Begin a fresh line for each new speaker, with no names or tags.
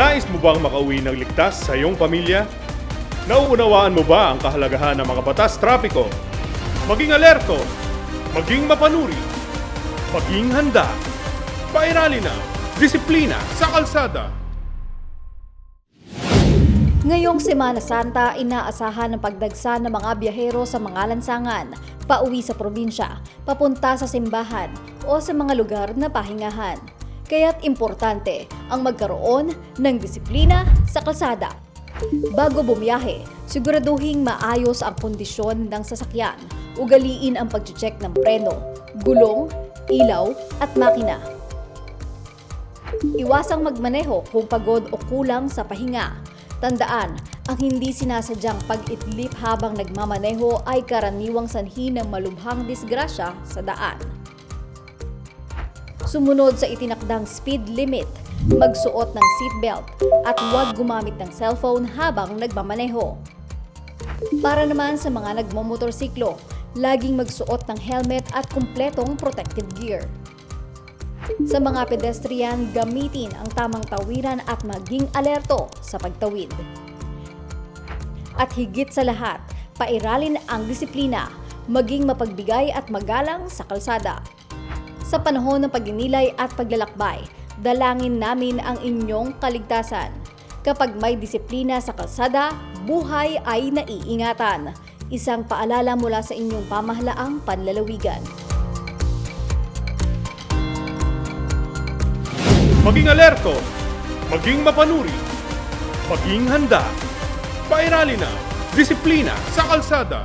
Nais mo bang makauwi ng ligtas sa iyong pamilya? Nauunawaan mo ba ang kahalagahan ng mga batas trapiko? Maging alerto, maging mapanuri, maging handa. Pairali na, disiplina sa kalsada.
Ngayong Semana Santa, inaasahan ang pagdagsa ng mga biyahero sa mga lansangan, pauwi sa probinsya, papunta sa simbahan o sa mga lugar na pahingahan. Kaya't importante ang magkaroon ng disiplina sa kalsada. Bago bumiyahe, siguraduhing maayos ang kondisyon ng sasakyan. Ugaliin ang pag-check ng preno, gulong, ilaw at makina. Iwasang magmaneho kung pagod o kulang sa pahinga. Tandaan, ang hindi sinasadyang pag-idlip habang nagmamaneho ay karaniwang sanhi ng malubhang disgrasya sa daan. Sumunod sa itinakdang speed limit, magsuot ng seatbelt at huwag gumamit ng cellphone habang nagmamaneho. Para naman sa mga nagmomotorsiklo, laging magsuot ng helmet at kumpletong protective gear. Sa mga pedestrian, gamitin ang tamang tawiran at maging alerto sa pagtawid. At higit sa lahat, pairalin ang disiplina, maging mapagbigay at magalang sa kalsada. Sa panahon ng pagninilay at paglalakbay, dalangin namin ang inyong kaligtasan. Kapag may disiplina sa kalsada, buhay ay naiingatan. Isang paalala mula sa inyong pamahalaang panlalawigan.
Maging alerto, maging mapanuri, maging handa. Pairali na, disiplina sa kalsada.